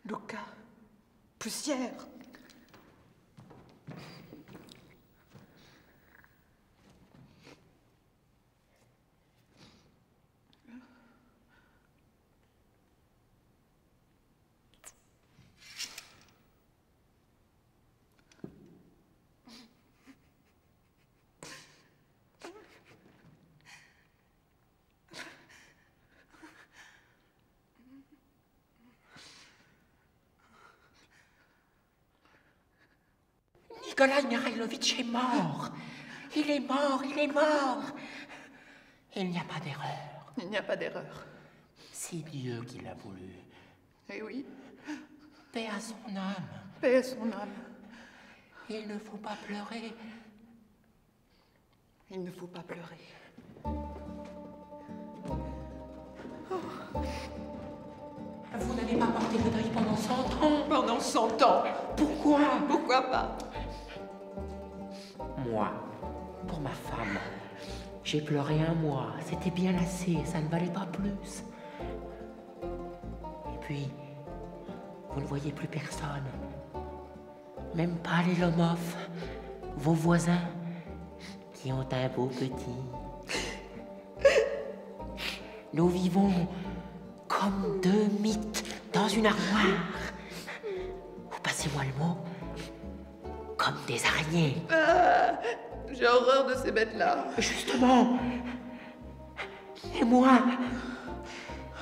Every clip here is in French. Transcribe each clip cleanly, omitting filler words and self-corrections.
Luca, poussière. Nikolai Mikhailovitch est mort. Il est mort, il est mort. Il n'y a pas d'erreur. Il n'y a pas d'erreur. C'est Dieu qui l'a voulu. Eh oui. Paix à son âme. Paix à son âme. Il ne faut pas pleurer. Il ne faut pas pleurer. Vous n'avez pas porté le deuil pendant 100 ans. Pendant 100 ans. Pourquoi? Pourquoi pas? Moi, pour ma femme, j'ai pleuré 1 mois. C'était bien assez, ça ne valait pas plus. Et puis, vous ne voyez plus personne. Même pas les Lomov, vos voisins, qui ont un beau petit. Nous vivons comme 2 mythes dans une armoire. Vous passez-moi le mot, comme des araignées. Ah, j'ai horreur de ces bêtes-là. Justement. Et moi,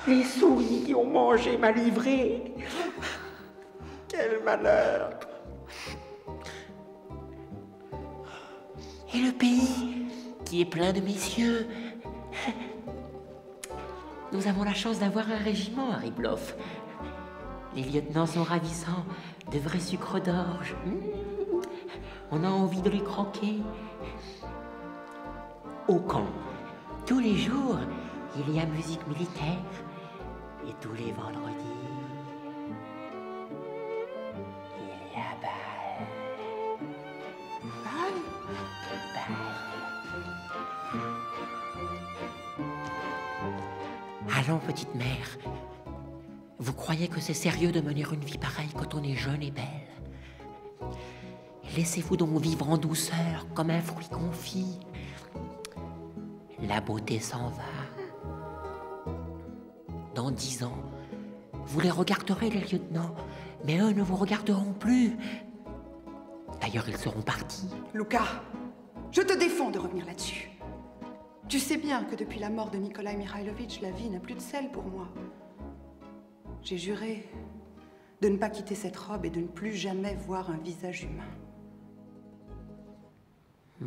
les souris qui ont mangé ma livrée. Quel malheur. Et le pays qui est plein de messieurs. Nous avons la chance d'avoir un régiment à Ribloff. Les lieutenants sont ravissants, de vrais sucres d'orge. On a envie de les croquer. Au camp, tous les jours, il y a musique militaire. Et tous les vendredis, il y a bal. Bal? Bal. Allons, petite mère. Vous croyez que c'est sérieux de mener une vie pareille quand on est jeune et belle? Laissez-vous donc vivre en douceur, comme un fruit confit. La beauté s'en va. Dans 10 ans, vous les regarderez, les lieutenants, mais eux ne vous regarderont plus. D'ailleurs, ils seront partis. Luca, je te défends de revenir là-dessus. Tu sais bien que depuis la mort de Nikolai Mikhailovitch, la vie n'a plus de sel pour moi. J'ai juré de ne pas quitter cette robe et de ne plus jamais voir un visage humain.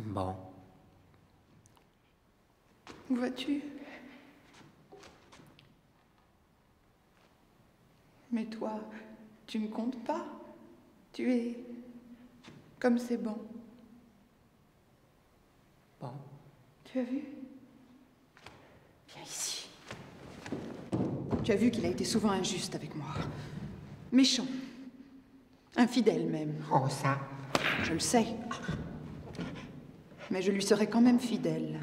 Bon. Où vas-tu? Mais toi, tu ne comptes pas. Tu es comme c'est bon. Bon. Tu as vu? Viens ici. Tu as vu qu'il a été souvent injuste avec moi. Méchant. Infidèle même. Oh, ça. Je le sais. Mais je lui serai quand même fidèle.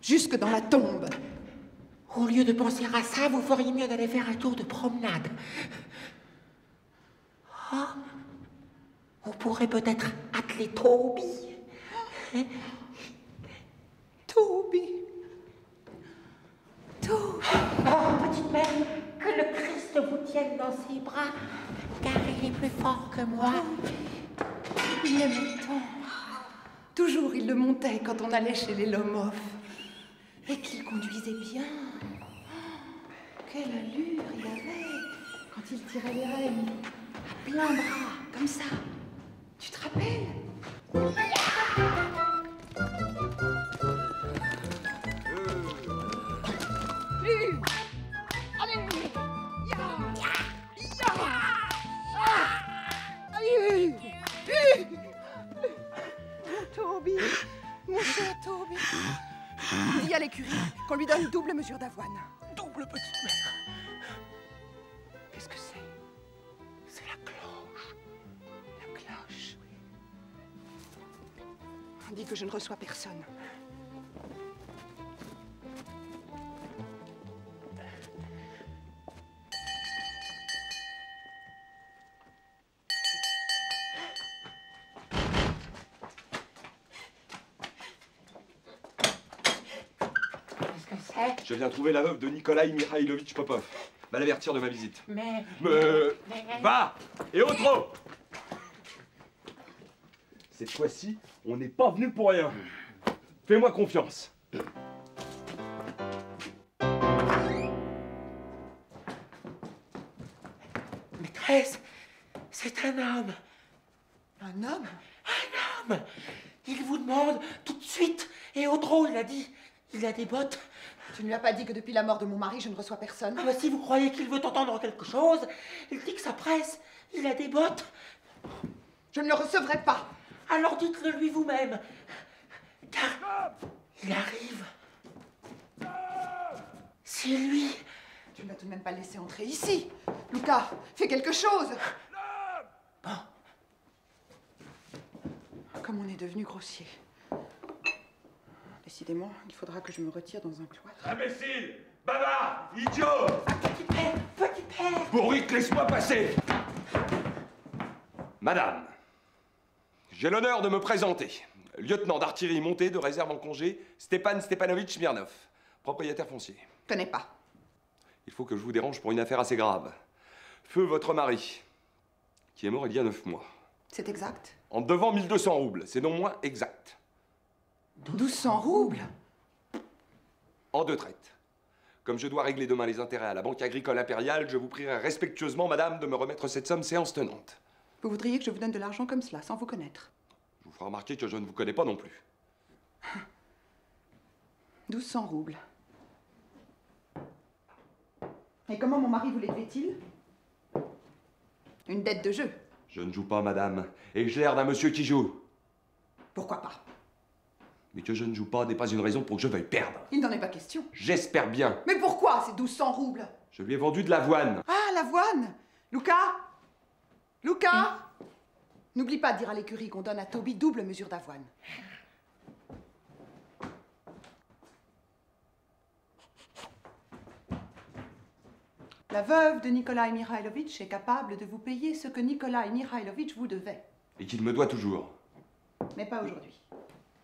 Jusque dans la tombe. Au lieu de penser à ça, vous feriez mieux d'aller faire un tour de promenade. Ah, on pourrait peut-être atteler Toby. Toby. Toby. Oh, petite mère, que le Christ vous tienne dans ses bras, car il est plus fort que moi. Il l'aimait tant. Toujours il le montait quand on allait chez les Lomov. Et qu'il conduisait bien. Quelle allure il avait quand il tirait les rênes. À plein bras, comme ça. Tu te rappelles? Toby, mon cher Toby. Dis à l'écurie qu'on lui donne double mesure d'avoine. Double petite mère. Qu'est-ce que c'est? C'est la cloche. La cloche. Dis que je ne reçois personne. Je viens trouver la veuve de Nikolai Mikhailovitch Popov. Va l'avertir de ma visite. Mais... Va! Et autre! Cette fois-ci, on n'est pas venu pour rien. Fais-moi confiance. Maîtresse, c'est un homme. Un homme? Un homme. Il vous demande tout de suite. Et Audreau, il a dit, il a des bottes. Tu ne lui as pas dit que depuis la mort de mon mari, je ne reçois personne? Ah bah si vous croyez qu'il veut entendre quelque chose, il dit que ça presse. Il a des bottes. Je ne le recevrai pas. Alors dites-le lui vous-même. Car il arrive. C'est lui. Tu ne vas tout de même pas le laisser entrer ici. Luca, fais quelque chose. Bon. Comme on est devenu grossier. Décidément, il faudra que je me retire dans un cloître. Imbécile! Bavard! Idiot! Petit père. Bourrique, laisse-moi passer! Madame, j'ai l'honneur de me présenter. Lieutenant d'artillerie montée de réserve en congé, Stepan Stepanovitch Smirnov, propriétaire foncier. Connais pas. Il faut que je vous dérange pour une affaire assez grave. Feu votre mari, qui est mort il y a 9 mois. C'est exact. En devant 1200 roubles, c'est non moins exact. 1200 roubles? En 2 traites. Comme je dois régler demain les intérêts à la Banque agricole impériale, je vous prierai respectueusement, madame, de me remettre cette somme séance tenante. Vous voudriez que je vous donne de l'argent comme cela, sans vous connaître? Je vous ferai remarquer que je ne vous connais pas non plus. 1200 roubles. Et comment mon mari vous les devait-il? Une dette de jeu. Je ne joue pas, madame, et j'ai l'air d'un monsieur qui joue. Pourquoi pas? Mais que je ne joue pas n'est pas une raison pour que je veuille perdre. Il n'en est pas question. J'espère bien. Mais pourquoi ces 1200 roubles? Je lui ai vendu de l'avoine. Ah, l'avoine! Luca! Luca! N'oublie pas de dire à l'écurie qu'on donne à Toby double mesure d'avoine. La veuve de Nikolai Mikhailovitch est capable de vous payer ce que Nikolai Mikhailovitch vous devait. Et qu'il me doit toujours. Mais pas aujourd'hui.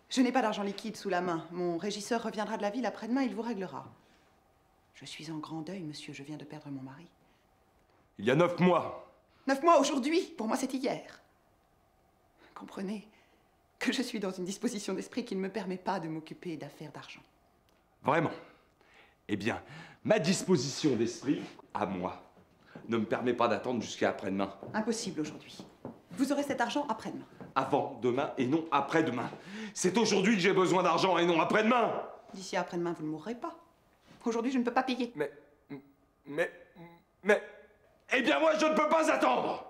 Je n'ai pas d'argent liquide sous la main. Mon régisseur reviendra de la ville après-demain, il vous réglera. Je suis en grand deuil, monsieur, je viens de perdre mon mari. Il y a 9 mois. 9 mois aujourd'hui? Pour moi, c'est hier. Comprenez que je suis dans une disposition d'esprit qui ne me permet pas de m'occuper d'affaires d'argent. Vraiment. Eh bien, ma disposition d'esprit, à moi, ne me permet pas d'attendre jusqu'à après-demain. Impossible aujourd'hui. Vous aurez cet argent après-demain. avant demain et non après-demain. C'est aujourd'hui que j'ai besoin d'argent et non après-demain. D'ici après-demain, vous ne mourrez pas. Aujourd'hui, je ne peux pas payer. Mais... Eh bien moi, je ne peux pas attendre.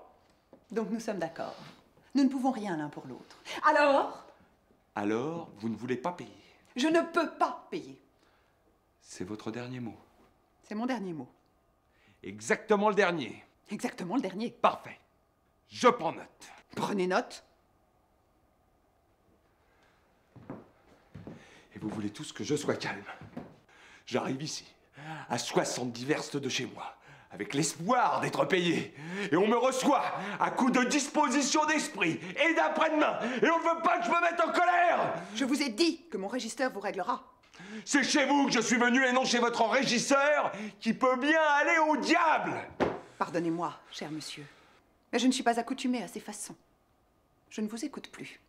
Donc nous sommes d'accord. Nous ne pouvons rien l'un pour l'autre. Alors? Alors, vous ne voulez pas payer? Je ne peux pas payer. C'est votre dernier mot. C'est mon dernier mot. Exactement le dernier. Exactement le dernier. Parfait. Je prends note. Prenez note. Et vous voulez tous que je sois calme. J'arrive ici, à 70 verstes de chez moi, avec l'espoir d'être payé. Et on me reçoit à coup de disposition d'esprit et d'après-demain. Et on ne veut pas que je me mette en colère. Je vous ai dit que mon régisseur vous réglera. C'est chez vous que je suis venu et non chez votre régisseur qui peut bien aller au diable. Pardonnez-moi, cher monsieur, mais je ne suis pas accoutumée à ces façons. Je ne vous écoute plus.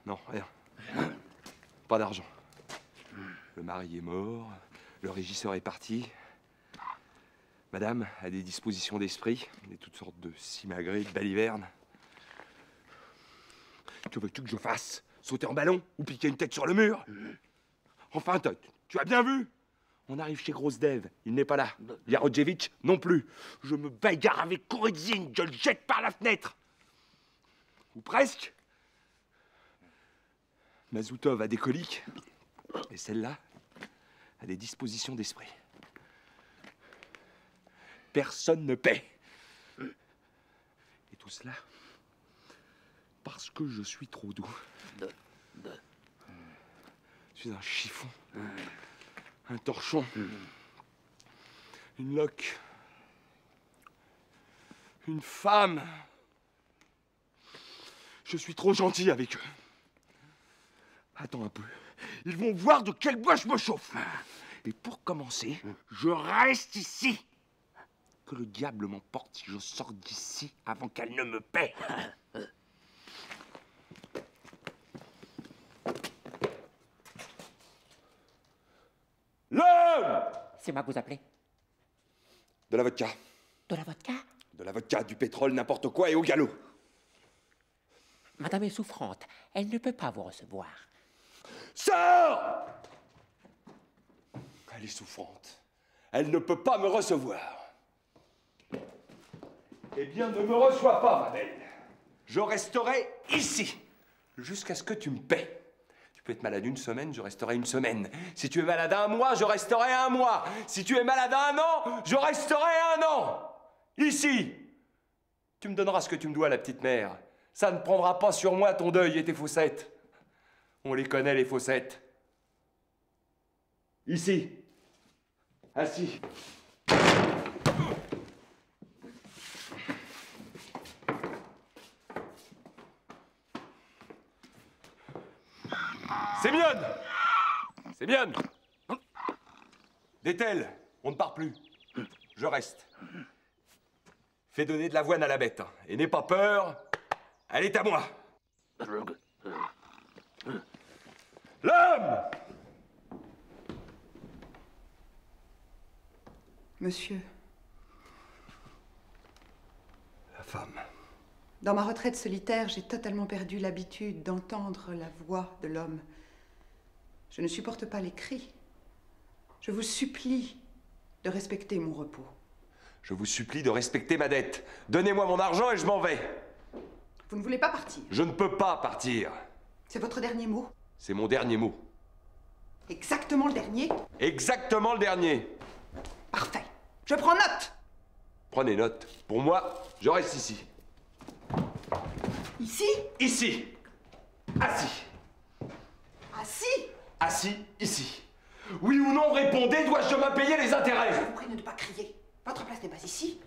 Non, rien. Pas d'argent. Le mari est mort, le régisseur est parti. Madame a des dispositions d'esprit, et toutes sortes de simagrées, de balivernes. Que veux-tu que je fasse? Sauter en ballon ou piquer une tête sur le mur? Enfin, tu as bien vu? On arrive chez Grosse Dev, il n'est pas là. Yarodjevitch non plus. Je me bagarre avec Kourizine, je le jette par la fenêtre. Ou presque. Mazoutov a des coliques, et celle-là a des dispositions d'esprit. Personne ne paie. Et tout cela parce que je suis trop doux. Je suis un chiffon, un torchon, une loque, une femme. Je suis trop gentil avec eux. Attends un peu. Ils vont voir de quel bois je me chauffe. Et pour commencer, je reste ici. Que le diable m'emporte si je sors d'ici avant qu'elle ne me paie. L'homme! C'est moi que vous appelez? De la vodka. De la vodka? De la vodka, du pétrole, n'importe quoi et au galop. Madame est souffrante. Elle ne peut pas vous recevoir. Sors! Elle est souffrante. Elle ne peut pas me recevoir. Eh bien, ne me reçois pas, ma belle. Je resterai ici, jusqu'à ce que tu me paies. Tu peux être malade une semaine, je resterai une semaine. Si tu es malade un mois, je resterai un mois. Si tu es malade un an, je resterai un an. Ici. Tu me donneras ce que tu me dois, la petite mère. Ça ne prendra pas sur moi ton deuil et tes fossettes. On les connaît, les fossettes. Ici. Assis. Sémionne! Sémionne! Détel, on ne part plus. Je reste. Fais donner de l'avoine à la bête. Et n'aie pas peur, elle est à moi. L'homme! Monsieur, La femme. dans ma retraite solitaire, j'ai totalement perdu l'habitude d'entendre la voix de l'homme. Je ne supporte pas les cris. Je vous supplie de respecter mon repos. Je vous supplie de respecter ma dette. Donnez-moi mon argent et je m'en vais. Vous ne voulez pas partir? Je ne peux pas partir. C'est votre dernier mot? C'est mon dernier mot. Exactement le dernier? Exactement le dernier. Parfait. Je prends note. Prenez note. Pour moi, je reste ici. Ici? Ici. Assis. Assis? Assis, ici. Oui ou non, répondez, dois-je demain payer les intérêts? Je vous prie de ne pas crier. Votre place n'est pas ici.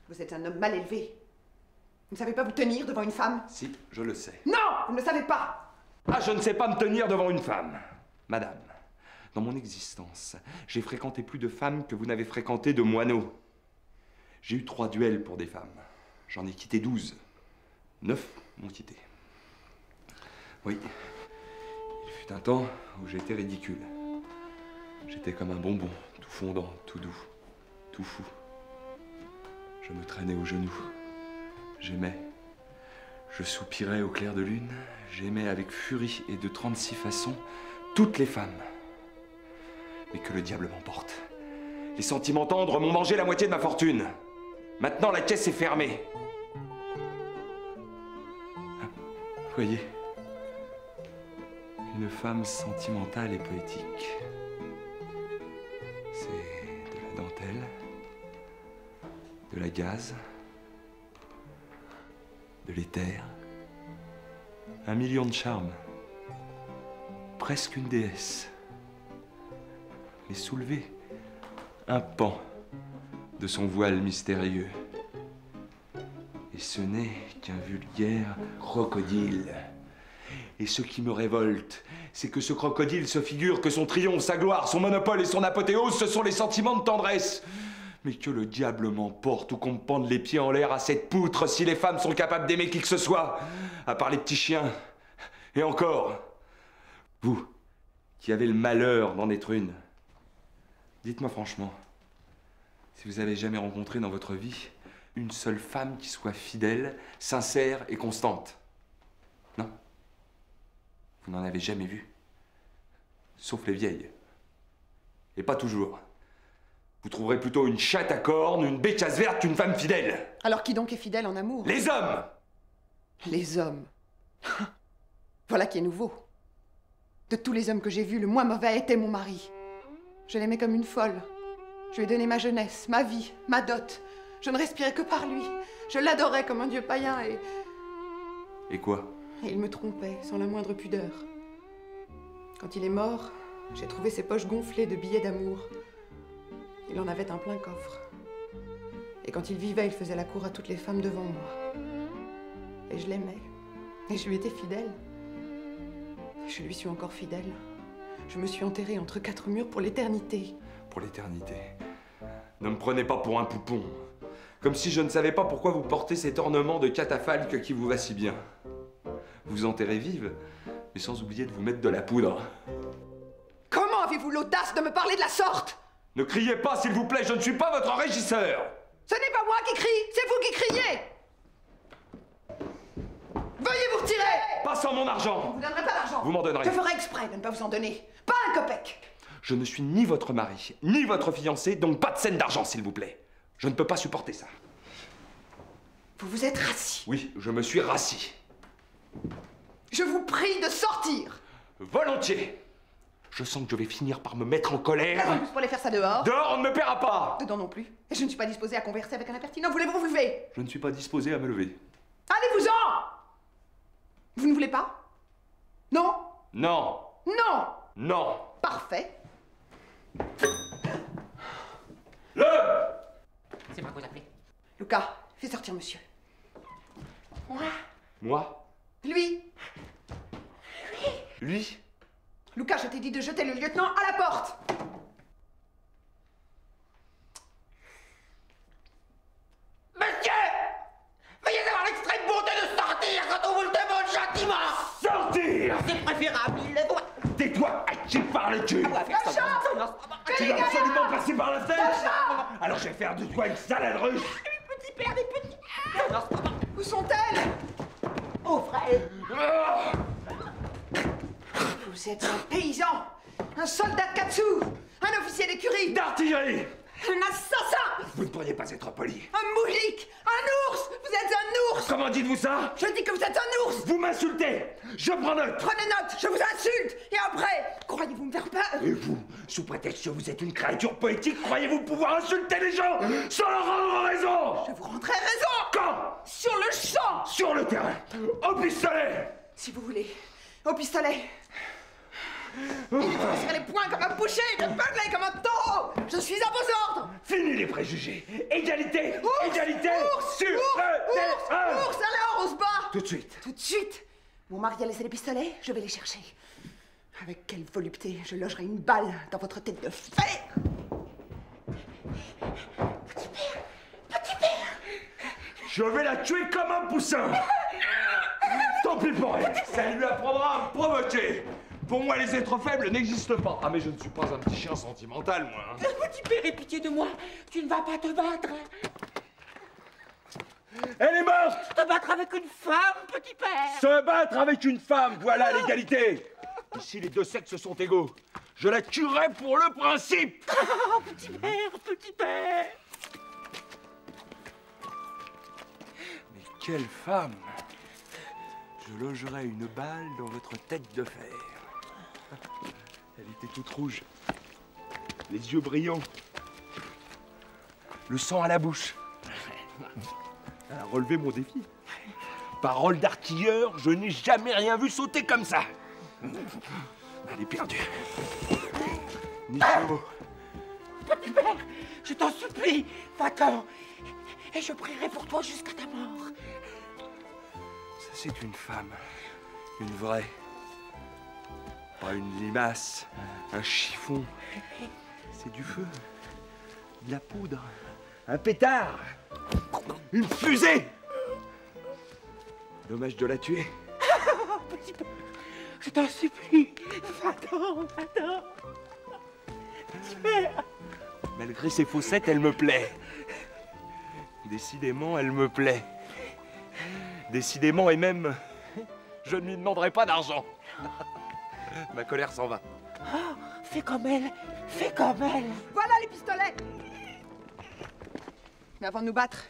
Vous êtes un homme mal élevé. Vous ne savez pas vous tenir devant une femme? Si, je le sais. Non, vous ne le savez pas. Ah, je ne sais pas me tenir devant une femme. Madame, dans mon existence, j'ai fréquenté plus de femmes que vous n'avez fréquenté de moineaux. J'ai eu 3 duels pour des femmes. J'en ai quitté 12. 9 m'ont quitté. Oui, il fut un temps où j'étais ridicule. J'étais comme un bonbon, tout fondant, tout doux, tout fou. Je me traînais aux genoux. J'aimais. Je soupirais au clair de lune. J'aimais avec furie et de 36 façons toutes les femmes. Mais que le diable m'emporte. Les sentiments tendres m'ont mangé la moitié de ma fortune. Maintenant, la caisse est fermée. Voyez, une femme sentimentale et poétique. C'est de la dentelle, de la gaze, de l'éther, 1 million de charmes, presque une déesse. Mais soulever un pan de son voile mystérieux. Et ce n'est qu'un vulgaire crocodile. Et ce qui me révolte, c'est que ce crocodile se figure que son triomphe, sa gloire, son monopole et son apothéose, ce sont les sentiments de tendresse. Mais que le diable m'emporte ou qu'on me pende les pieds en l'air à cette poutre si les femmes sont capables d'aimer qui que ce soit, à part les petits chiens. Et encore, vous, qui avez le malheur d'en être une, dites-moi franchement, si vous avez jamais rencontré dans votre vie une seule femme qui soit fidèle, sincère et constante. Non? Vous n'en avez jamais vu. Sauf les vieilles. Et pas toujours. Vous trouverez plutôt une chatte à cornes, une bécasse verte qu'une femme fidèle. Alors qui donc est fidèle en amour? Les hommes! Les hommes. Voilà qui est nouveau. De tous les hommes que j'ai vus, le moins mauvais était mon mari. Je l'aimais comme une folle. Je lui ai donné ma jeunesse, ma vie, ma dot. Je ne respirais que par lui. Je l'adorais comme un dieu païen et... Et quoi? Et il me trompait, sans la moindre pudeur. Quand il est mort, j'ai trouvé ses poches gonflées de billets d'amour. Il en avait un plein coffre. Et quand il vivait, il faisait la cour à toutes les femmes devant moi. Et je l'aimais. Et je lui étais fidèle. Je lui suis encore fidèle. Je me suis enterrée entre 4 murs pour l'éternité. Pour l'éternité. Ne me prenez pas pour un poupon. Comme si je ne savais pas pourquoi vous portez cet ornement de catafalque qui vous va si bien. Vous enterrez vive, mais sans oublier de vous mettre de la poudre. Comment avez-vous l'audace de me parler de la sorte? Ne criez pas, s'il vous plaît, je ne suis pas votre régisseur. Ce n'est pas moi qui crie, c'est vous qui criez. Veuillez vous retirer. Pas sans mon argent. Je ne vous donnerai pas d'argent. Vous m'en donnerez. Je ferai exprès de ne pas vous en donner. Pas un copec. Je ne suis ni votre mari, ni votre fiancé, donc pas de scène d'argent, s'il vous plaît. Je ne peux pas supporter ça. Vous vous êtes rassis. Oui, je me suis rassis. Je vous prie de sortir. Volontiers. Je sens que je vais finir par me mettre en colère. En plus pour aller faire ça dehors. Dehors, on ne me paiera pas. Dedans non plus. Et je ne suis pas disposée à converser avec un impertinent. Voulez-vous vous lever? Je ne suis pas disposé à me lever. Allez-vous-en. Vous ne voulez pas? Non? Non. Non. Non. Parfait. C'est moi que vous appelez. Lucas, fais sortir monsieur. Moi? Lui. Lui? Lucas, je t'ai dit de jeter le lieutenant à la porte. Monsieur! Veuillez avoir l'extrême bonté de sortir quand on vous le demande gentiment! Sortir! C'est préférable, il le voit! Tais-toi, à qui parles-tu? On va faire ça. Tu vas absolument passer par la fenêtre? Alors je vais faire de toi une salade russe! Petit père des petits! Où sont-elles? Oh, frère! Ah! Vous êtes un paysan, un soldat de Katsu, un officier d'écurie, D'artillerie! un assassin, Vous ne pourriez pas être poli. un moujik, un ours. Vous êtes un ours. Comment dites-vous ça? Je dis que vous êtes un ours. Vous m'insultez! Je prends note! Prenez note, je vous insulte. Et après, croyez-vous me faire peur? Et vous, sous prétexte que vous êtes une créature poétique, croyez-vous pouvoir insulter les gens sans leur rendre raison? Je vous rendrai raison. Quand? Sur le champ. Sur le terrain! Au pistolet! Si vous voulez, au pistolet. Il faut serrer les poings comme un boucher, de beugler comme un taureau. Je suis à vos ordres. Fini les préjugés! Égalité! Ours, Égalité! Ours, sur ours, le terrain! ours, alors on se bat. Tout de suite! Tout de suite. Mon mari a laissé les pistolets, je vais les chercher. Avec quelle volupté je logerai une balle dans votre tête de fer. Je vais la tuer comme un poussin! tant pis pour elle. Ça lui apprendra à me provoquer. Pour moi, les êtres faibles n'existent pas. Ah, mais je ne suis pas un petit chien sentimental, moi. Hein. Petit père, aie pitié de moi. Tu ne vas pas te battre. Elle est morte. Te battre avec une femme, petit père. Se battre avec une femme, voilà l'égalité. Ici, les deux sexes sont égaux. Je la tuerai pour le principe. Oh, petit père, petit père. Mais quelle femme. Je logerai une balle dans votre tête de fer. Elle était toute rouge, les yeux brillants, le sang à la bouche. Elle a relevé mon défi. Parole d'artilleur, je n'ai jamais rien vu sauter comme ça. Elle est perdue. Ni mot. Petit père, je t'en supplie, va-t'en. Et je prierai pour toi jusqu'à ta mort. Ça, c'est une femme. Une vraie. Pas une limace, un chiffon. C'est du feu, de la poudre, un pétard, une fusée. Dommage de la tuer. Oh, petit père, je t'en supplie, va-t'en, va-t'en. Petit père. Malgré ses faussettes, elle me plaît. Décidément, elle me plaît. Décidément, et même, je ne lui demanderai pas d'argent. Ma colère s'en va. Oh, fais comme elle, fais comme elle. Voilà les pistolets. Mais avant de nous battre,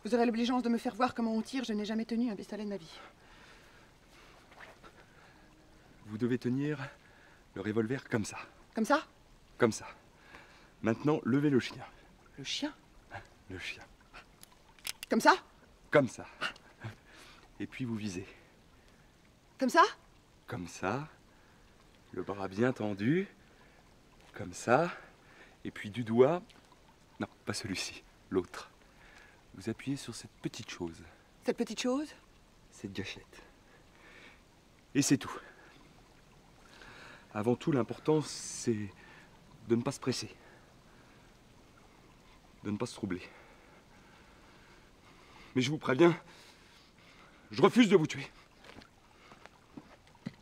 vous aurez l'obligeance de me faire voir comment on tire. Je n'ai jamais tenu un pistolet de ma vie. Vous devez tenir le revolver comme ça. Comme ça? Comme ça. Maintenant, levez le chien. Le chien? Le chien. Comme ça? Comme ça. Et puis vous visez. Comme ça? Comme ça. Le bras bien tendu. Comme ça. Et puis du doigt. Non, pas celui-ci. L'autre. Vous appuyez sur cette petite chose. Cette petite chose? Cette gâchette. Et c'est tout. Avant tout, l'important, c'est de ne pas se presser. De ne pas se troubler. Mais je vous préviens, je refuse de vous tuer.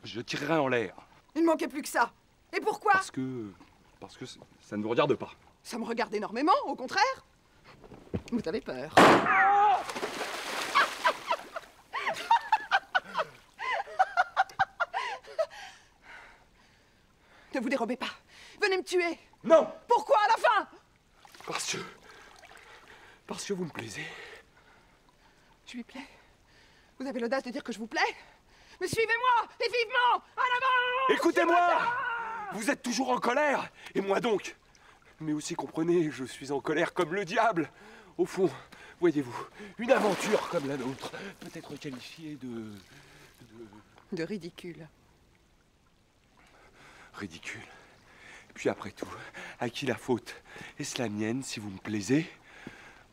Je tirerai en l'air. Il ne manquait plus que ça. Et pourquoi? Parce que ça ne vous regarde pas. Ça me regarde énormément, au contraire. Vous avez peur. Ne vous dérobez pas. Venez me tuer. Non! Pourquoi à la fin? Parce que vous me plaisez. Je lui plais. Vous avez l'audace de dire que je vous plais? Mais suivez-moi, et vivement, en avant! Écoutez-moi! Vous êtes toujours en colère, et moi donc. Mais aussi comprenez, je suis en colère comme le diable. Au fond, voyez-vous, une aventure comme la nôtre peut être qualifiée De ridicule. ridicule. Puis après tout, à qui la faute? Est-ce la mienne si vous me plaisez?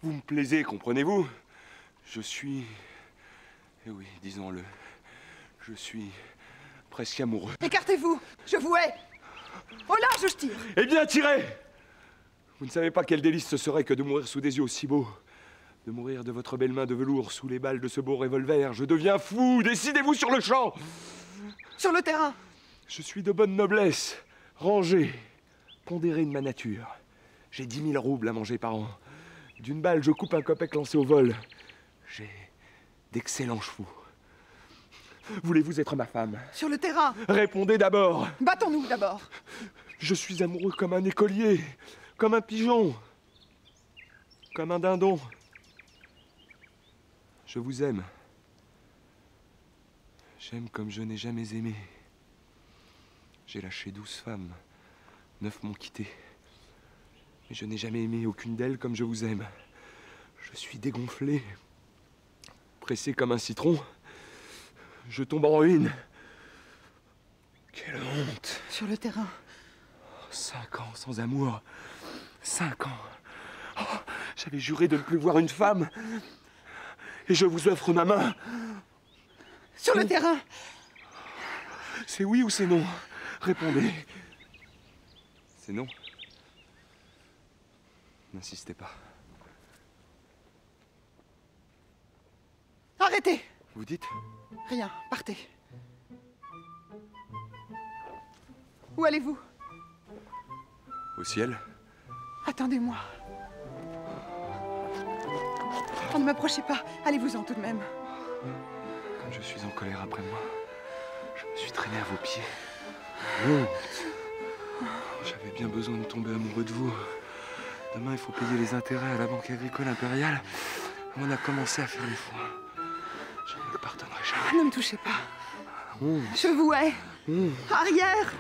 Vous me plaisez, comprenez-vous? Je suis... Eh oui, disons-le. Je suis presque amoureux. Écartez-vous, je vous hais. Au large, je tire. Eh bien, tirez! Vous ne savez pas quel délice ce serait que de mourir sous des yeux aussi beaux. De mourir de votre belle main de velours sous les balles de ce beau revolver. Je deviens fou! Décidez-vous sur le champ! Sur le terrain. Je suis de bonne noblesse, rangé, pondéré de ma nature. J'ai 10 000 roubles à manger par an. D'une balle, je coupe un copec lancé au vol. J'ai d'excellents chevaux. Voulez-vous être ma femme? Sur le terrain. Répondez d'abord. Battons-nous d'abord. Je suis amoureux comme un écolier, comme un pigeon, comme un dindon. Je vous aime. J'aime comme je n'ai jamais aimé. J'ai lâché 12 femmes. 9 m'ont quitté. Mais je n'ai jamais aimé aucune d'elles comme je vous aime. Je suis dégonflé, pressé comme un citron. Je tombe en ruine. Quelle honte! Sur le terrain. 5 ans sans amour. 5 ans. Oh, j'avais juré de ne plus voir une femme. Et je vous offre ma main. Sur le terrain. C'est oui ou c'est non? Répondez. C'est non. N'insistez pas. Arrêtez. Vous dites? Rien, partez. Où allez-vous? Au ciel? Attendez-moi. Oh, ne m'approchez pas. Allez-vous-en tout de même. Quand je suis en colère après moi, je me suis traîné à vos pieds. J'avais bien besoin de tomber amoureux de vous. Demain, il faut payer les intérêts à la Banque Agricole Impériale. On a commencé à faire les fous. Je ne le pardonnerai jamais. Ne me touchez pas. Je vous hais. Arrière.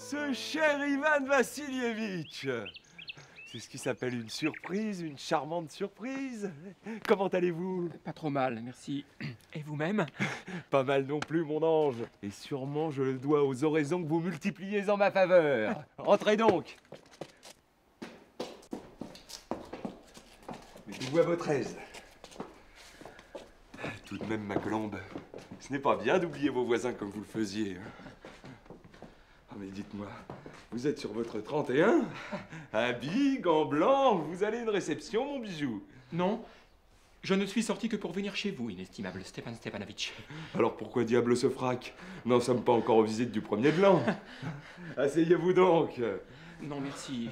ce cher Ivan Vassilievitch. C'est ce qui s'appelle une surprise, une charmante surprise. Comment allez-vous? Pas trop mal, merci. Et vous-même? Pas mal non plus, mon ange. Et sûrement je le dois aux oraisons que vous multipliez en ma faveur. Entrez donc. Mettez-vous à votre aise. Tout de même, ma colombe, ce n'est pas bien d'oublier vos voisins comme vous le faisiez. Ah, mais dites-moi, vous êtes sur votre 31? Habit, gants blancs, vous allez à une réception, mon bijou? Non, je ne suis sorti que pour venir chez vous, inestimable Stepan Stepanovitch. Alors pourquoi diable ce frac? Nous n'en sommes pas encore aux visites du 1er de l'an. Asseyez-vous donc. Non, merci.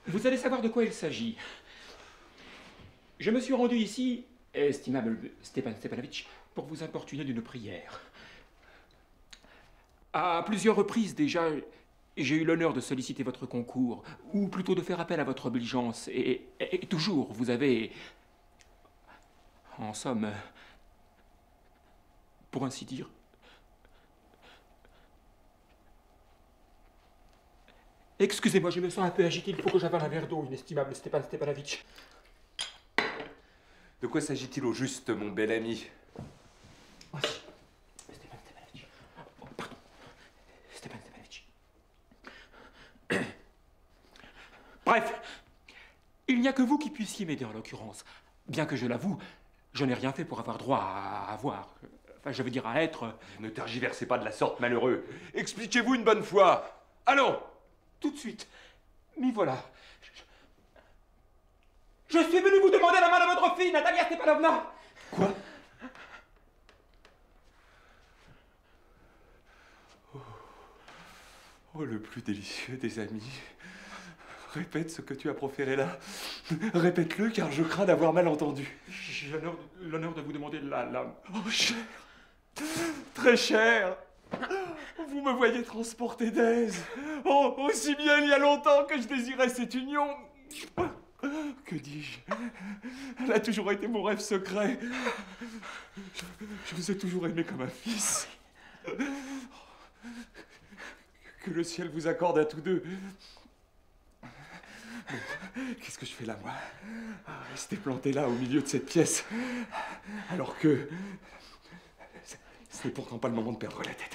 Vous allez savoir de quoi il s'agit. Je me suis rendu ici, estimable Stepan Stepanovitch, pour vous importuner d'une prière. À plusieurs reprises déjà, j'ai eu l'honneur de solliciter votre concours, ou plutôt de faire appel à votre obligeance, et toujours vous avez, en somme, pour ainsi dire, excusez-moi, je me sens un peu agité, il faut que j'avale un verre d'eau, inestimable Stepan Stepanovitch. De quoi s'agit-il au juste, mon bel ami? Voici, Stepan Stepanovitch. Oh, pardon, Stepan Stepanovitch. Bref, il n'y a que vous qui puissiez m'aider en l'occurrence. Bien que je l'avoue, je n'ai rien fait pour avoir droit à avoir. Enfin, je veux dire à être. Ne tergiversez pas de la sorte, malheureux. Expliquez-vous une bonne fois. Allons. Tout de suite. M'y voilà. Je suis venu vous demander la main de votre fille, Natalia Stepanovna. Quoi? Oh, le plus délicieux des amis. Répète ce que tu as proféré là. Répète-le, car je crains d'avoir mal entendu. J'ai l'honneur de vous demander la... Oh, cher. Très cher. Vous me voyez transporté d'aise. Oh, aussi bien il y a longtemps que je désirais cette union. Que dis-je? Elle a toujours été mon rêve secret. Je vous ai toujours aimé comme un fils. Que le ciel vous accorde à tous deux. Qu'est-ce que je fais là, moi? Rester planté là, au milieu de cette pièce, alors que... Ce n'est pourtant pas le moment de perdre la tête.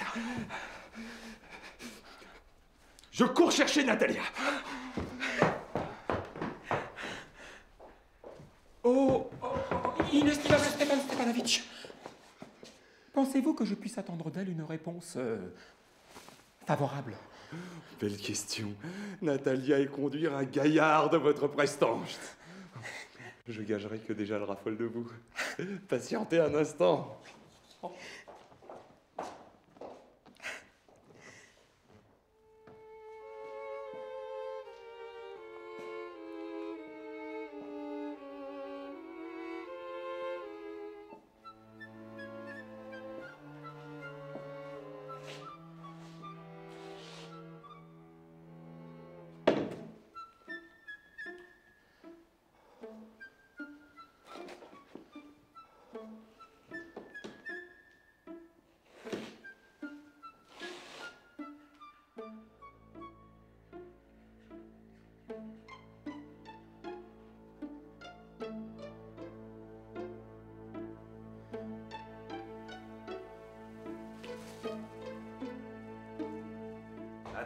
Je cours chercher Natalia. Oh, inestimable Stepan Stepanovitch. Pensez-vous que je puisse attendre d'elle une réponse favorable? Belle question. Natalia est conduire un gaillard de votre prestange. Je gagerais que déjà elle raffole de vous. Patientez un instant. Oh.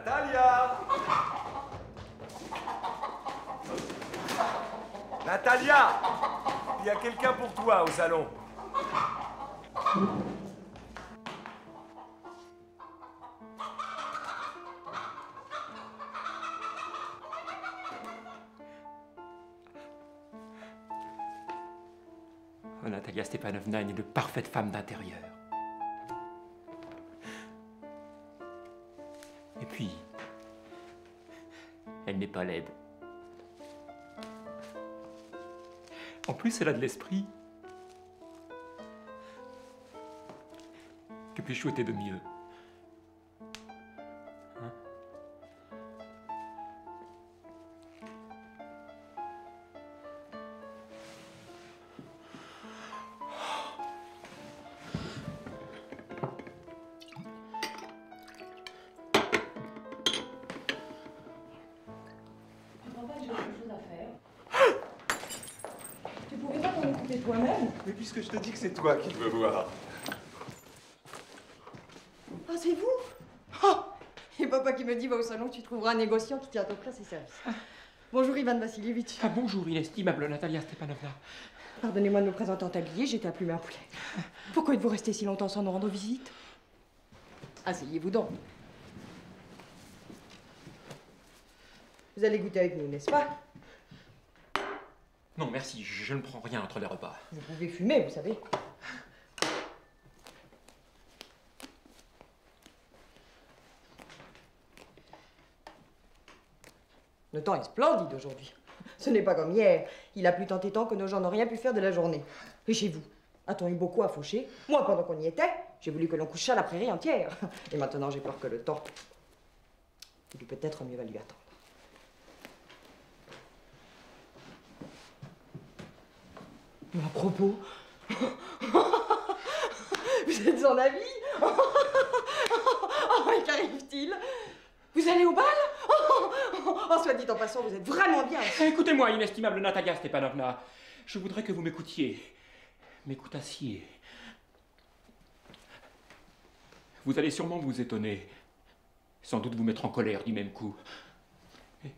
Natalia! Natalia! Il y a quelqu'un pour toi au salon. Oh, Natalia Stepanovna est une parfaite femme d'intérieur. Et puis, elle n'est pas laide. En plus, elle a de l'esprit. Que puis-je souhaiter de mieux? Hein? Mais puisque je te dis que c'est toi qu'il veut voir. Ah, c'est vous? Oh! Et papa qui me dit, va au salon, tu trouveras un négociant qui tient à peu près ses services. Bonjour Ivan Vassilievitch. Ah, bonjour, inestimable Natalia Stepanovna. Pardonnez-moi de me présenter en tablier, j'étais à plumer un poulet. Pourquoi êtes-vous resté si longtemps sans nous rendre visite? Asseyez-vous donc. Vous allez goûter avec nous, n'est-ce pas? Non, merci, je ne prends rien entre les repas. Vous pouvez fumer, vous savez. Le temps est splendide aujourd'hui. Ce n'est pas comme hier. Il a plu tant et tant que nos gens n'ont rien pu faire de la journée. Et chez vous, a-t-on eu beaucoup à faucher? Moi, pendant qu'on y était, j'ai voulu que l'on couchât la prairie entière. Et maintenant, j'ai peur que le temps... Il eût peut-être mieux valu attendre. Mais à propos... Vous êtes en avis? Oh, mais qu'arrive-t-il? Vous allez au bal? Oh, soit dit en passant, vous êtes vraiment bien. Écoutez-moi, inestimable Natalia Stepanovna. Je voudrais que vous m'écoutiez. M'écoutassiez. Vous allez sûrement vous étonner. Sans doute vous mettre en colère du même coup. Mais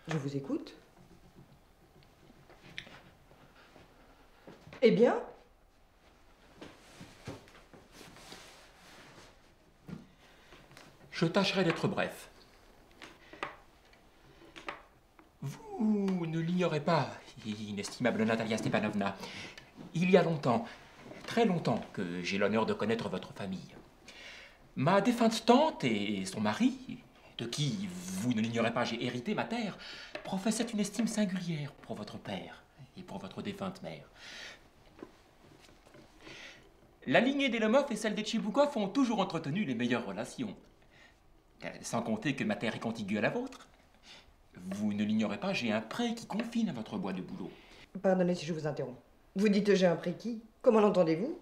Je vous écoute. Eh bien? Je tâcherai d'être bref. Vous ne l'ignorez pas, inestimable Natalia Stepanovna. Il y a longtemps, très longtemps, que j'ai l'honneur de connaître votre famille. Ma défunte tante et son mari, de qui, vous ne l'ignorez pas, j'ai hérité ma terre, professaient une estime singulière pour votre père et pour votre défunte mère. La lignée des Lomov et celle des Tchiboukov ont toujours entretenu les meilleures relations. Sans compter que ma terre est contiguë à la vôtre. Vous ne l'ignorez pas, j'ai un pré qui confine à votre bois de bouleau. Pardonnez si je vous interromps. Vous dites j'ai un pré qui? Comment l'entendez-vous?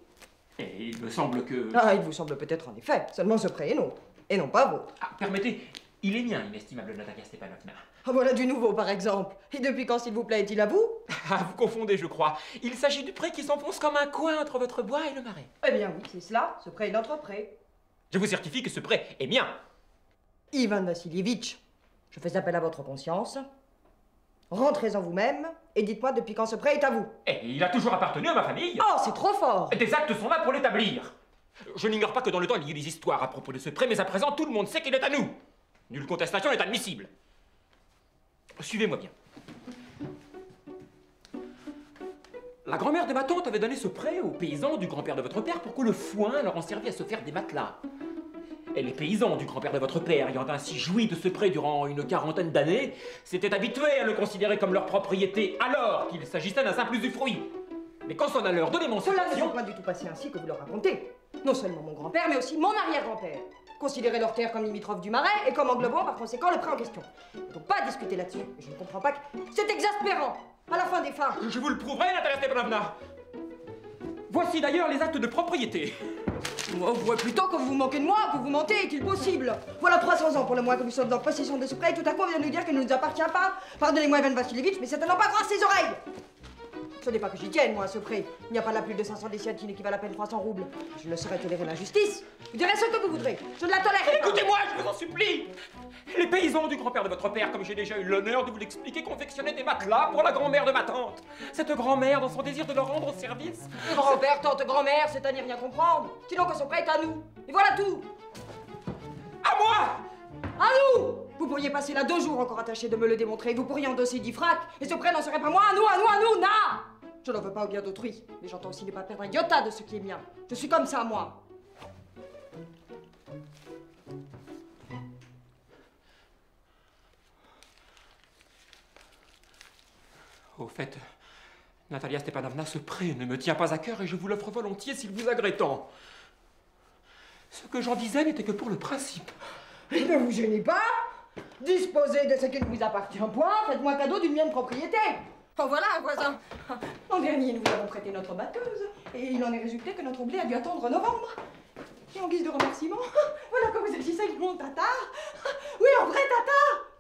Et il me semble que... Ah, il vous semble peut-être en effet. Seulement ce pré est nôtre, et non pas vôtre. Ah, permettez, il est mien, inestimable Natalia Stepanovna. Ah, voilà du nouveau, par exemple. Et depuis quand, s'il vous plaît, est-il à vous? Ah, vous confondez, je crois. Il s'agit du pré qui s'enfonce comme un coin entre votre bois et le marais. Eh bien oui, c'est cela. Ce pré est notre pré. Je vous certifie que ce pré est mien. Ivan Vassilievitch, je fais appel à votre conscience. Rentrez en vous-même et dites-moi depuis quand ce pré est à vous. Et il a toujours appartenu à ma famille. Oh, c'est trop fort! Des actes sont là pour l'établir. Je n'ignore pas que dans le temps, il y a eu des histoires à propos de ce pré, mais à présent, tout le monde sait qu'il est à nous. Nulle contestation n'est admissible. Suivez-moi bien. La grand-mère de ma tante avait donné ce pré aux paysans du grand-père de votre père pour que le foin leur en servît à se faire des matelas. Et les paysans du grand-père de votre père, ayant ainsi joui de ce pré durant une quarantaine d'années, s'étaient habitués à le considérer comme leur propriété, alors qu'il s'agissait d'un simple usufruit. Mais quand sonne à l'heure de Cela ne l'émancipation... s'est pas du tout passé ainsi que vous le racontez. Non seulement mon grand-père, mais aussi mon arrière-grand-père. Considérez leur terre comme limitrophe du marais et comme englobant par conséquent le pré en question. Donc pas à discuter là-dessus. Je ne comprends pas que... C'est exaspérant. À la fin des fins. Je vous le prouverai, Natalia Stepanovna. Voici d'ailleurs les actes de propriété. Moi, vous voyez plutôt que vous vous moquez de moi, que vous mentez, est-il possible? Voilà 300 ans pour le moins que nous sommes en possession de ce pré et tout à coup on vient nous dire qu'il ne nous appartient pas. Pardonnez-moi, Ivan Vassilievitch, mais c'est à n'en pas croire ses oreilles. Ce n'est pas que j'y tienne, moi, à ce pré. Il n'y a pas là plus de 500 décennines qui valent à peine 300 roubles. Je ne saurais tolérer l'injustice. Vous direz ce que vous voudrez. Je ne la tolérerai pas. Écoutez-moi, je vous en supplie. Les paysans du grand-père de votre père, comme j'ai déjà eu l'honneur de vous l'expliquer, confectionnaient des matelas pour la grand-mère de ma tante. Cette grand-mère, dans son désir de leur rendre service... Grand-père, tante, grand-mère, c'est à n'y rien comprendre. Sinon que ce pré est à nous. Et voilà tout. À moi! À nous! Vous pourriez passer là 2 jours encore attachés de me le démontrer. Vous pourriez endosser 10 fracs. Et ce pré n'en serait pas moins à nous, na! Je n'en veux pas au bien d'autrui. Mais j'entends aussi ne pas perdre un iota de ce qui est mien. Je suis comme ça, moi. Au fait, Natalia Stepanovna, ce pré ne me tient pas à cœur et je vous l'offre volontiers s'il vous agrée tant. Ce que j'en disais n'était que pour le principe. Et ne vous gênez pas. Disposez de ce qui ne vous appartient point. Faites-moi cadeau d'une mienne propriété. En voilà un voisin. L'an dernier, nous vous avons prêté notre batteuse. Et il en est résulté que notre blé a dû attendre novembre. Et en guise de remerciement, voilà que vous agissez avec mon tatar. Oui, un vrai tatar.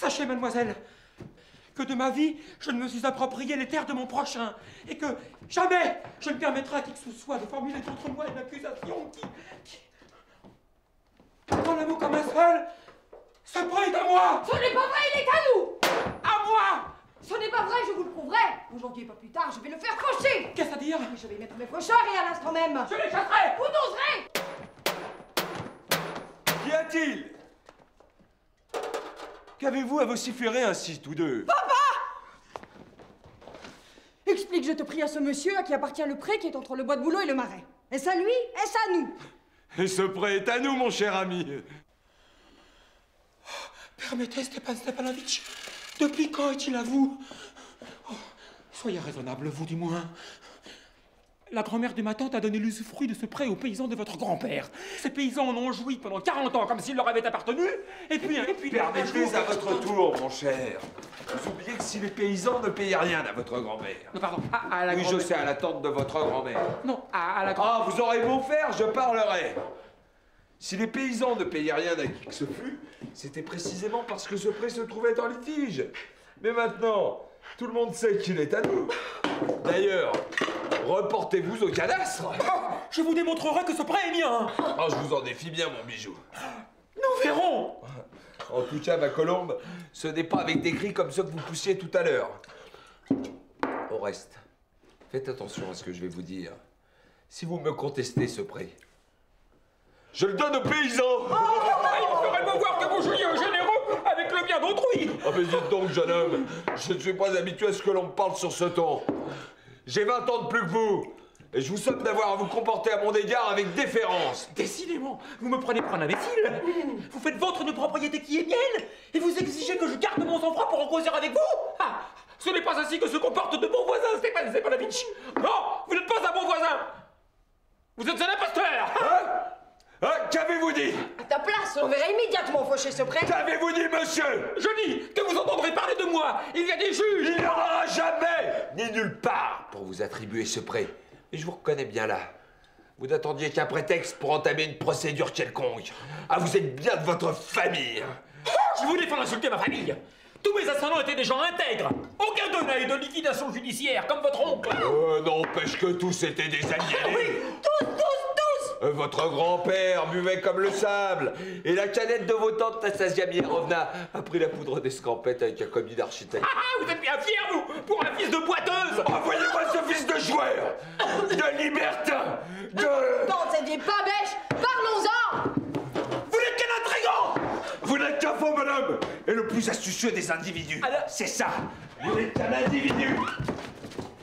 Sachez, mademoiselle, que de ma vie, je ne me suis approprié les terres de mon prochain, et que jamais je ne permettrai à qui que ce soit de formuler contre moi une accusation qui... En un mot comme un seul, ce prêt est à moi! Ce n'est pas vrai, il est à nous! À moi! Ce n'est pas vrai, je vous le prouverai! Aujourd'hui et pas plus tard, je vais le faire faucher! Qu'est-ce à dire? Je vais mettre mes faucheurs et à l'instant même! Je les chasserai! Vous n'oserez! Qu'y a-t-il? Qu'avez-vous à vociférer ainsi, tous deux? Explique, je te prie, à ce monsieur à qui appartient le pré qui est entre le bois de bouleau et le marais. Est-ce à lui? Est-ce à nous? Et ce prêt est à nous, mon cher ami. Permettez, Stepan Stepanovitch, depuis quand est-il à vous? Oh, soyez raisonnable, vous du moins. La grand-mère de ma tante a donné l'usufruit de ce prêt aux paysans de votre grand-père. Ces paysans en ont joui pendant 40 ans comme s'il leur avait appartenu. Et puis... Permettez à votre tour, mon cher. Vous oubliez que si les paysans ne payaient rien à votre grand-mère. Non, pardon, à la Oui, grand-mère. je sais, à la tante de votre grand-mère. Non, à la grand-mère. Ah, vous aurez beau faire, je parlerai. Si les paysans ne payaient rien à qui que ce fût, c'était précisément parce que ce prêt se trouvait en litige. Mais maintenant, tout le monde sait qu'il est à nous. D'ailleurs, reportez-vous au cadastre. Je vous démontrerai que ce prêt est mien. Oh, je vous en défie bien, mon bijou. Nous verrons. En tout cas, ma colombe, ce n'est pas avec des cris comme ceux que vous poussiez tout à l'heure. Au reste, faites attention à ce que je vais vous dire. Si vous me contestez ce prêt, je le donne aux paysans. Il ferait beau voir que vous jouiez au généreux avec le bien d'autrui. Ah mais dites donc, jeune homme, je ne suis pas habitué à ce que l'on me parle sur ce ton. J'ai 20 ans de plus que vous, et je vous somme d'avoir à vous comporter à mon égard avec déférence. Décidément, vous me prenez pour un imbécile. Vous faites vôtre une propriété qui est mienne, et vous exigez que je garde mon sang-froid pour en causer avec vous. Ah, ce n'est pas ainsi que se comporte de bon voisin, Stepan Stepanovitch. Non, vous n'êtes pas un bon voisin. Vous êtes un imposteur. Hein, qu'avez-vous dit? À ta place, on verra immédiatement faucher ce prêt. Qu'avez-vous dit, monsieur? Je dis que vous entendrez parler de moi. Il y a des juges. Il n'y en aura jamais, ni nulle part, pour vous attribuer ce prêt. Et je vous reconnais bien là. Vous n'attendiez qu'un prétexte pour entamer une procédure quelconque. Ah, vous êtes bien de votre famille. Je vous défends d'insulter ma famille. Tous mes ascendants étaient des gens intègres. Aucun d'eux n'a eu de liquidation judiciaire, comme votre oncle. N'empêche que tous étaient des aliénés. Oui, Tous! Votre grand-père buvait comme le sable. Et la canette de vos tantes Nastasia Mirovna a pris la poudre d'escampette avec un commis d'architecte. vous êtes bien fiers, vous, pour un fils de boiteuse. Envoyez-moi ce fils de joueur, de libertin, de... Dans cette vieille pas bêche, parlons-en! Vous n'êtes qu'un intrigant. Vous n'êtes qu'un faux bonhomme. Et le plus astucieux des individus. Alors... C'est ça. Vous n'êtes qu'un individu.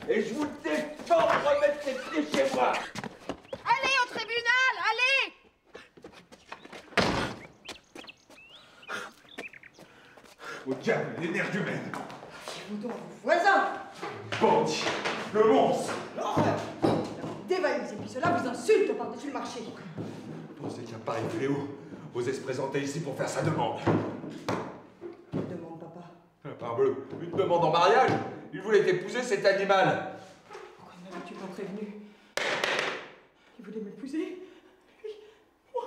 Et je vous défends de remettre ces pieds chez moi. Allez au tribunal, allez! Au diable, les nerfs humaines. Fiez-vous donc vos voisins! Bandit, le monstre. L'horreur! Vous dévalisez, puis cela vous insulte par-dessus le marché. Vous pensez qu'un pareil fléau osait se présenter ici pour faire sa demande? Demande, papa. Parbleu, une demande en mariage? Il voulait épouser cet animal. Pourquoi ne m'avais-tu pas prévenu? Il voulait m'épouser? Lui? Moi?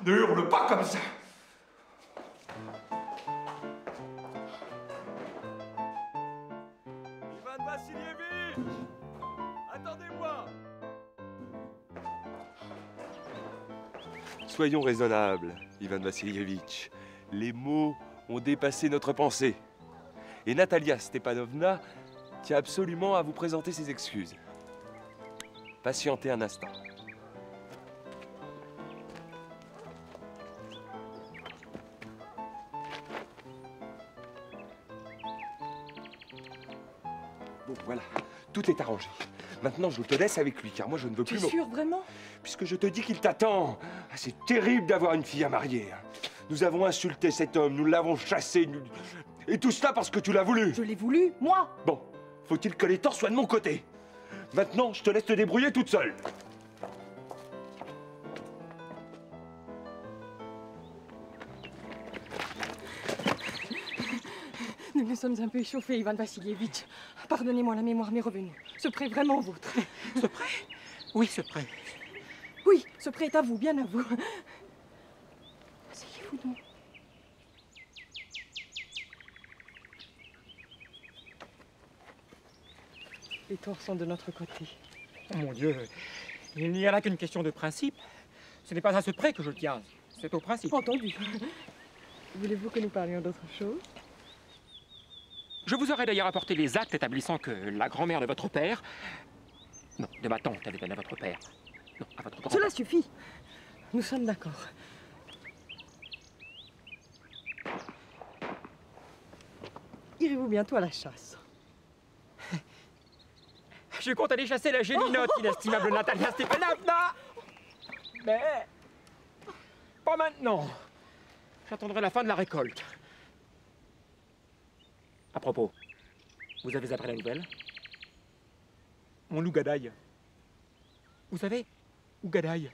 Ne hurle pas comme ça. Ivan Vassilievitch, attendez-moi. Soyons raisonnables, Ivan Vassilievitch. Les mots ont dépassé notre pensée. Et Natalia Stepanovna tient absolument à vous présenter ses excuses. Patientez un instant. Bon, voilà, tout est arrangé. Maintenant, je te laisse avec lui, car moi, je ne veux Tu plus... es sûr, vraiment? Puisque je te dis qu'il t'attend. Ah, c'est terrible d'avoir une fille à marier. Nous avons insulté cet homme, nous l'avons chassé. Et tout cela parce que tu l'as voulu. Je l'ai voulu, moi! Bon, faut-il que les torts soient de mon côté. Maintenant, je te laisse te débrouiller toute seule. nous sommes un peu échauffés, Ivan Vassilievitch. Pardonnez-moi, la mémoire m'est revenue. Ce prêt est vraiment vôtre. Ce prêt? Oui, ce prêt. Oui, ce prêt est à vous, bien à vous. Asseyez-vous donc. Les torts sont de notre côté. Oh mon Dieu, il n'y a là qu'une question de principe. Ce n'est pas à ce prêt que je tiens, c'est au principe. Entendu. Voulez-vous que nous parlions d'autre chose? Je vous aurais d'ailleurs apporté les actes établissant que la grand-mère de votre père... Non, de ma tante avait donné à votre père. Non, à votre grand-père. Cela suffit. Nous sommes d'accord. Irez-vous bientôt à la chasse? Je compte aller chasser la gélinotte, inestimable Natalia Stepanovna. Mais... pas maintenant. J'attendrai la fin de la récolte. À propos, vous avez appris la nouvelle? Mon loup Gadaï. Vous savez, Gadaï,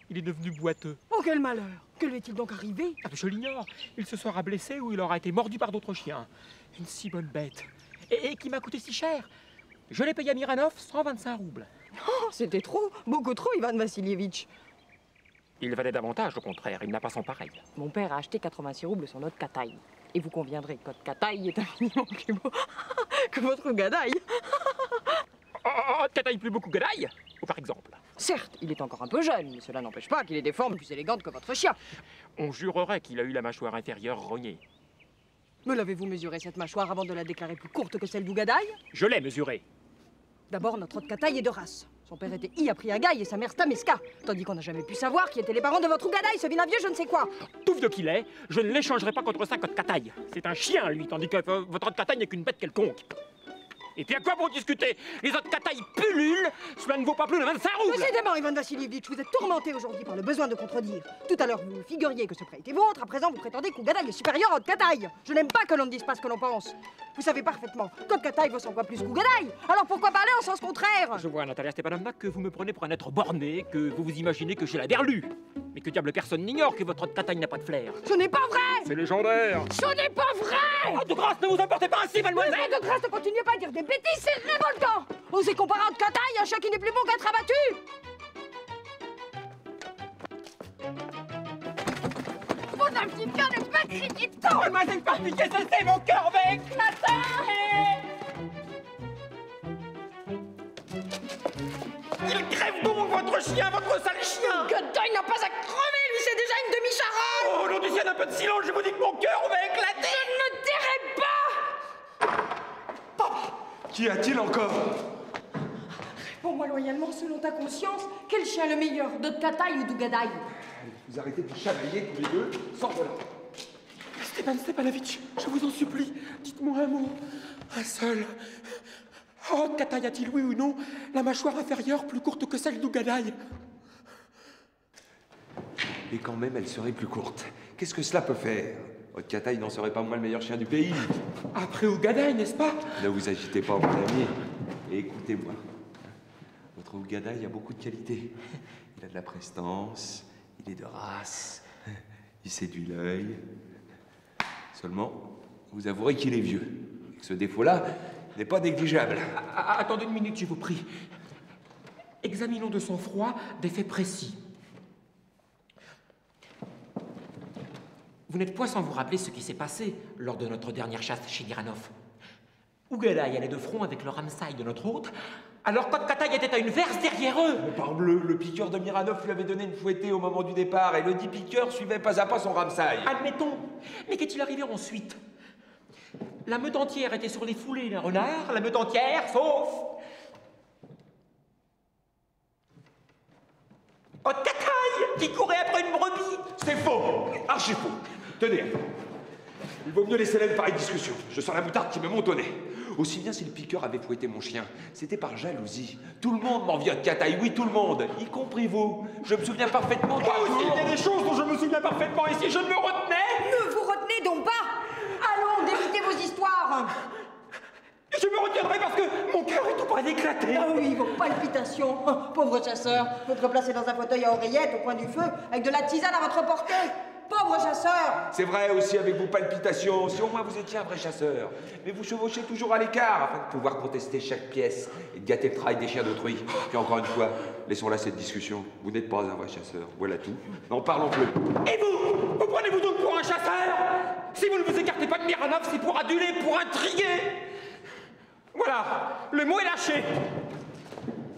il est devenu boiteux. Oh, quel malheur! Que lui est-il donc arrivé? Ah, je l'ignore. Il se sera blessé ou il aura été mordu par d'autres chiens. Une si bonne bête. Et qui m'a coûté si cher. Je l'ai payé à Miranov 125 roubles. Oh, c'était trop, beaucoup trop, Ivan Vassilievitch. Il valait davantage, au contraire. Il n'a pas son pareil. Mon père a acheté 86 roubles son autre Kataï. Et vous conviendrez que votre Kataï est infiniment plus beau que votre Gadaï. Oh, Kataï plus beaucoup Gadaï, par exemple. Certes, il est encore un peu jeune, mais cela n'empêche pas qu'il ait des formes plus élégantes que votre chien. On jurerait qu'il a eu la mâchoire inférieure rognée. Me l'avez-vous mesuré cette mâchoire avant de la déclarer plus courte que celle d'Ougadaï? Je l'ai mesurée. D'abord, notre autre Kataï est de race. Son père était Iapriagaï et sa mère Stameska. Tandis qu'on n'a jamais pu savoir qui étaient les parents de votre Ougadaï, ce vilain vieux je ne sais quoi. Touffe de qu'il est, je ne l'échangerai pas contre ça, contre Kataï. C'est un chien, lui, tandis que votre autre Kataï n'est qu'une bête quelconque. Et puis à quoi pour discuter? Les autres Kataï pullulent, cela ne vaut pas plus de 25 roubles. Décidément, Ivan Vassilievitch, vous êtes tourmenté aujourd'hui par le besoin de contredire. Tout à l'heure, vous figuriez que ce prêt était vôtre, à présent, vous prétendez qu'Ougadaï est supérieur à Kataï. Je n'aime pas que l'on ne dise pas ce que l'on pense. Vous savez parfaitement qu'Kataï vaut 100 fois plus qu'Ougadaï. Alors pourquoi parler en sens contraire? Je vois, Natalia Stepanovna, que vous me prenez pour un être borné, que vous vous imaginez que j'ai la berlue. Mais que diable personne n'ignore que votre Kataï n'a pas de flair. Ce n'est pas vrai! C'est légendaire. Ce n'est pas vrai! Oh, de grâce, ne vous emportez pas ainsi, mademoiselle! Mais de grâce, ne continuez pas à dire des bêtises, c'est révoltant! Osez comparer entre Kataï, un chien qui n'est plus bon qu'être abattu! Mon amphibien n'est pas créditant! Mademoiselle, par pitié, cessez, mon cœur va éclater! Il crève donc, votre chien, votre sale chien! Kataï n'a pas à crever, lui c'est déjà une demi-charogne! Oh, nom du ciel, un peu de silence, je vous dis que mon cœur va éclater! Je ne tairai pas! Qu'y a-t-il encore? Réponds-moi loyalement, selon ta conscience, quel chien le meilleur, de Kataï ou d'Ougadaï? Vous arrêtez de vous chamailler tous les deux, sors de là. Stepan Stepanovitch, je vous en supplie, dites-moi un mot, un seul. Oh, Kataï a-t-il, oui ou non, la mâchoire inférieure plus courte que celle d'Ougadaï? Et quand même, elle serait plus courte. Qu'est-ce que cela peut faire? Votre Kataï n'en serait pas moins le meilleur chien du pays. Après Ougadaï, n'est-ce pas? Ne vous agitez pas, mon ami. Et écoutez-moi. Votre Ougadaï a beaucoup de qualités. Il a de la prestance, il est de race, il séduit l'œil. Seulement, vous avouerez qu'il est vieux. Et que ce défaut-là n'est pas négligeable. Attendez une minute, je vous prie. Examinons de sang-froid des faits précis. Vous n'êtes point sans vous rappeler ce qui s'est passé lors de notre dernière chasse chez Miranov. Ougadaï allait de front avec le Ramsaï de notre hôte, alors Kataï était à une verse derrière eux. Mais parbleu, le piqueur de Miranov lui avait donné une fouettée au moment du départ et le dit piqueur suivait pas à pas son Ramsaï. Admettons. Mais qu'est-il arrivé ensuite? La meute entière était sur les foulées d'un renard, la meute entière, sauf... Oh, Kataï qui courait après une brebis. C'est faux, archi faux. Tenez, il vaut mieux laisser là une pareille discussion. Je sens la moutarde qui me monte au nez. Aussi bien si le piqueur avait fouetté mon chien, c'était par jalousie. Tout le monde m'envie de Kataï, oui, tout le monde, y compris vous. Je me souviens parfaitement de Moi aussi, il y a des choses dont je me souviens parfaitement, et si je ne me retenais... Ne vous retenez donc pas! Allons, débutez vos histoires! Je me retiendrai parce que mon cœur est tout près d'éclater. Ah oui, vos palpitations. Pauvre chasseur, votre place est dans un fauteuil à oreillette au coin du feu, avec de la tisane à votre portée. Pauvre chasseur. C'est vrai aussi avec vos palpitations, si au moins vous étiez un vrai chasseur. Mais vous chevauchez toujours à l'écart afin de pouvoir contester chaque pièce et de gâter le travail des chiens d'autrui. Puis encore une fois, laissons là cette discussion. Vous n'êtes pas un vrai chasseur, voilà tout. N'en parlons plus. Et vous? Vous prenez-vous donc pour un chasseur? Si vous ne vous écartez pas de Miranov, c'est pour aduler, pour intriguer. Voilà, le mot est lâché.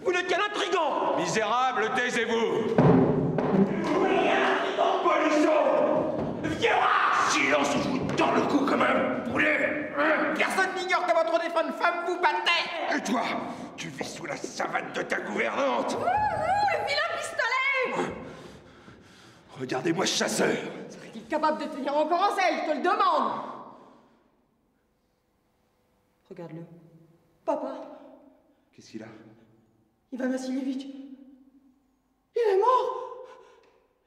Vous n'êtes qu'un intrigant. Misérable, taisez-vous. Oui, intrigant, polichon. Violard. Silence, je vous tends le cou comme un poulet. Personne n'ignore que votre défunte femme vous battait. Et toi, tu vis sous la savate de ta gouvernante. Le vilain pistolet. Regardez-moi ce chasseur. Serait-il capable de tenir encore en selle? Je te le demande. Regarde-le. Papa, Qu'est-ce qu'il a? Ivan Vassilievitch. Il est mort.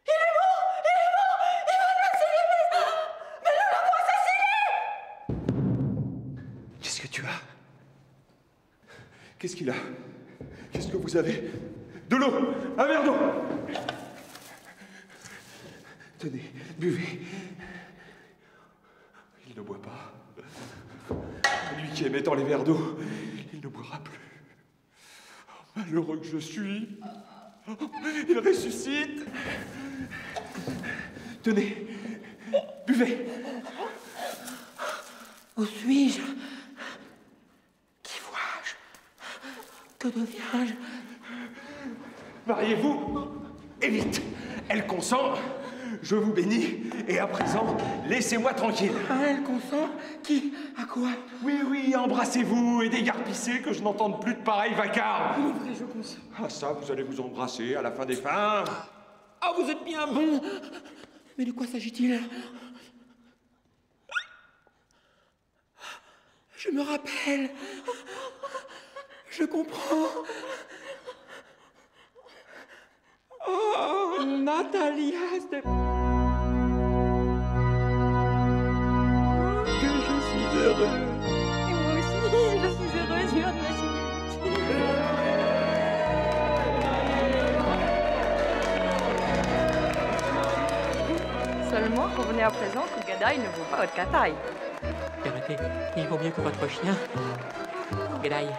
Il est mort. Il est mort. Ivan Vassilievitch. Mais nous l'avons assassiné. Qu'est-ce que tu as? Qu'est-ce qu'il a? Qu'est-ce que vous avez? De l'eau! Un verre d'eau! Tenez, buvez. Il ne boit pas. Lui qui aimait tant les verres d'eau, il ne boira plus. Oh, malheureux que je suis. Oh, il ressuscite. Tenez, buvez. Où suis-je? Qui vois-je? Que deviens-je? Mariez-vous, et vite. Elle consent, je vous bénis, et à présent, laissez-moi tranquille. Ah, elle consent? Qui? À quoi? Oui, oui, embrassez-vous et dégarpissez que je n'entende plus de pareil vacarme. Il est vrai, je consens. Ah ça, vous allez vous embrasser à la fin des fins. Ah, vous êtes bien bon! Mais de quoi s'agit-il? Je me rappelle. Je comprends. Oh, Natalia, que je suis heureux. Et moi aussi, je suis heureuse, Ivan Vassilievitch. Seulement, convenez à présent que Gadaï ne vaut pas votre cataille. Arrêtez, il vaut mieux que votre chien. Gadaï,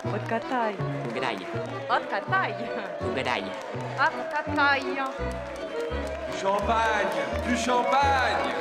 Votre cataille. Gadaï, Votre cataille. Gadaï. Votre cataille. Du champagne, du champagne.